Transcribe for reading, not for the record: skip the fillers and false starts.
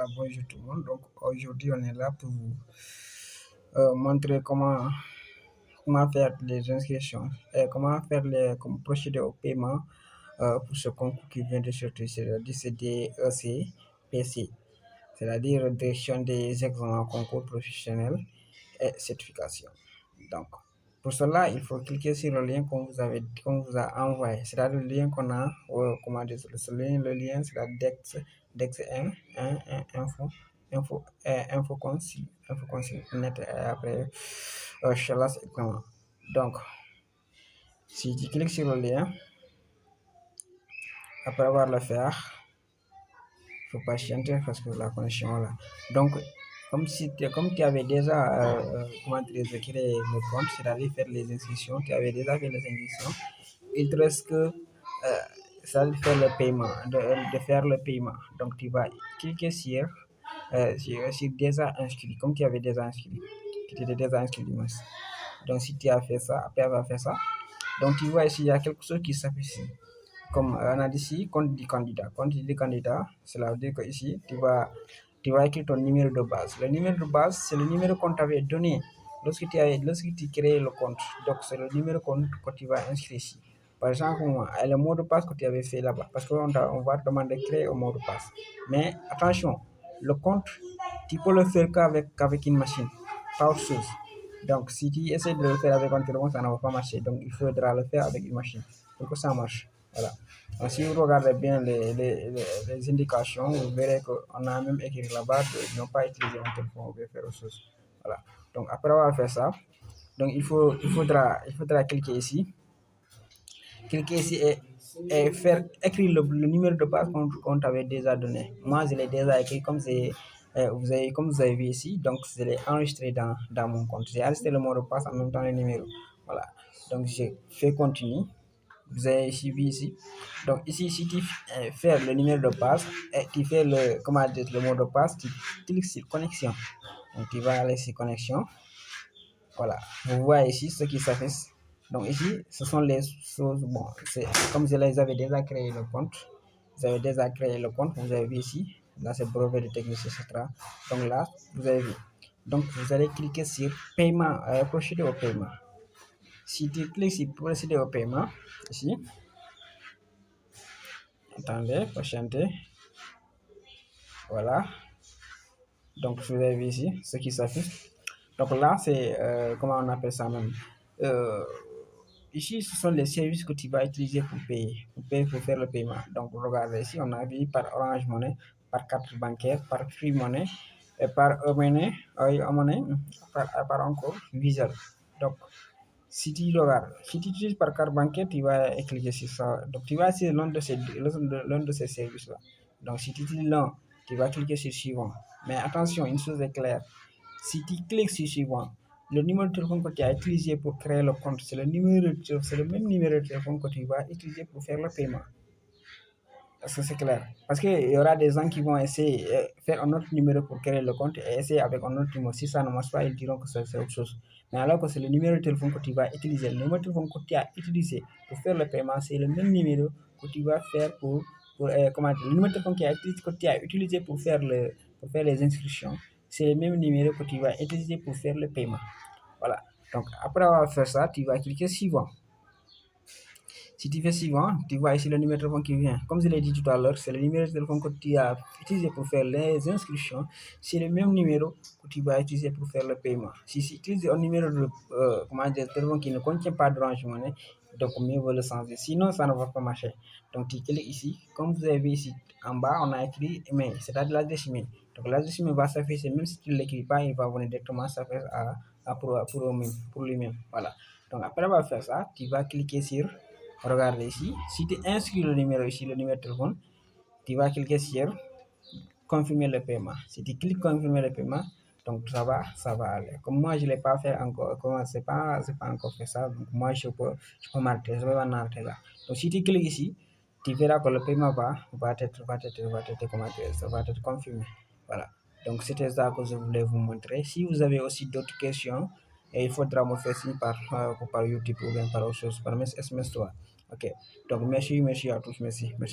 Bonjour tout le monde. Donc aujourd'hui, on est là pour vous montrer comment faire les inscriptions et comment faire comment procéder au paiement pour ce concours qui vient de sortir, c'est-à-dire c'est DEC-PC, c'est-à-dire Direction des examens concours professionnels et certification. Donc, pour cela, il faut cliquer sur le lien qu'on vous a envoyé. C'est-à-dire le lien qu'on a, comment dire, le lien, c'est la Dex 1, info consul, net, et après, Chalas examen. Donc, si tu cliques sur le lien, après avoir le faire, il faut patienter parce que la connexion est là. Donc, comme tu avais déjà créé le compte, c'est-à-dire faire les inscriptions, tu avais déjà fait les inscriptions, il te reste que ça de faire le paiement, de faire le paiement. Donc, tu vas cliquer sur déjà inscrit, comme tu avais déjà inscrit, tu t'étais déjà inscrit. Donc, si tu as fait ça, après avoir fait ça, donc tu vois ici, il y a quelque chose qui s'affiche ici. Comme on a dit ici, compte du candidat. Compte du candidat, cela veut dire que ici, tu vas écrire ton numéro de base. Le numéro de base, c'est le numéro qu'on t'avait donné lorsque tu crées le compte. Donc, c'est le numéro que tu vas inscrire ici. Par exemple, le mot de passe que tu avais fait là-bas, parce qu'on va te demander de créer un mot de passe. Mais attention, le compte, tu peux le faire qu'avec une machine, pas autre chose. Donc, si tu essaies de le faire avec un téléphone, ça ne va pas marcher. Donc, il faudra le faire avec une machine pour que ça marche. Voilà. Donc, si vous regardez bien les indications, vous verrez qu'on a même écrit là-bas de ne pas utiliser un téléphone ou faire autre chose. Voilà. Donc, après avoir fait ça, donc il faudra cliquer ici. Cliquer ici et faire écrire le numéro de base qu'on t'avait déjà donné. Moi, je l'ai déjà écrit comme vous avez vu ici. Donc, je l'ai enregistré dans mon compte. J'ai enregistré le mot de passe en même temps le numéro. Voilà. Donc, j'ai fait continue. Vous avez suivi ici. Donc, ici, si tu fais le numéro de passe et tu fais le mot de passe, tu cliques sur connexion. Donc, tu vas aller sur connexion. Voilà. Vous voyez ici ce qui s'affiche. Donc ici, ce sont les choses, bon, c'est comme je les avais déjà créé le compte. Vous avez déjà créé le compte, vous avez vu ici. Là, c'est brevet de technicien, etc. Donc là, vous avez vu. Donc, vous allez cliquer sur paiement, procéder au paiement. Si tu cliques sur procéder au paiement, ici, attendez, patientez. Voilà. Donc, vous avez vu ici ce qui s'affiche. Donc là, c'est, comment on appelle ça même ici, ce sont les services que tu vas utiliser pour faire le paiement. Donc, regardez ici, on a vu par Orange Money, par carte bancaire, par Free Money, et par Money, par encore Visa. Donc, si tu regardes, si tu utilises par carte bancaire, tu vas cliquer sur ça. Donc, tu vas essayer l'un de ces services-là. Donc, si tu utilises l'un, tu vas cliquer sur suivant. Mais attention, une chose est claire. Si tu cliques sur suivant, le numéro de téléphone que tu as utilisé pour créer le compte, c'est le même numéro de téléphone que tu vas utiliser pour faire le paiement. Est-ce que c'est clair? Parce qu'il y aura des gens qui vont essayer de faire un autre numéro pour créer le compte et essayer avec un autre numéro. Si ça ne marche pas, ils diront que c'est autre chose. Mais alors que c'est le numéro de téléphone que tu vas utiliser, le numéro de téléphone que tu as utilisé pour faire le paiement, c'est le même numéro que tu vas faire le numéro de téléphone que tu as utilisé pour faire les inscriptions, c'est le même numéro que tu vas utiliser pour faire le paiement. Voilà. Donc, après avoir fait ça, tu vas cliquer suivant. Si tu fais suivant, tu vois ici le numéro de téléphone qui vient. Comme je l'ai dit tout à l'heure, c'est le numéro de téléphone que tu as utilisé pour faire les inscriptions. C'est le même numéro que tu vas utiliser pour faire le paiement. Si tu utilises un numéro de téléphone qui ne contient pas d'Orange Money, donc mieux vaut le changer. Sinon, ça ne va pas marcher. Donc, tu cliques ici. Comme vous avez vu ici, en bas, on a écrit email, c'est-à-dire l'adresse email. Donc, l'adresse email va s'afficher, même si tu ne l'écris pas, il va venir directement s'afficher pour lui-même. Voilà. Donc, après avoir fait ça, tu vas cliquer sur regarde ici. Si tu inscris le numéro ici, le numéro de téléphone, tu vas cliquer sur confirmer le paiement. Si tu cliques confirmer le paiement, donc ça va aller. Comme moi, je ne l'ai pas fait encore, c'est pas encore fait ça, donc moi, je peux m'arrêter, je vais m'arrêter là. Donc, si tu cliques ici, tu verras que le paiement va être confirmé. Voilà. Donc, c'était ça que je voulais vous montrer. Si vous avez aussi d'autres questions, il faudra me faire signe par YouTube ou bien par autre chose, par SMS, toi. Ok. Donc, merci à tous, merci.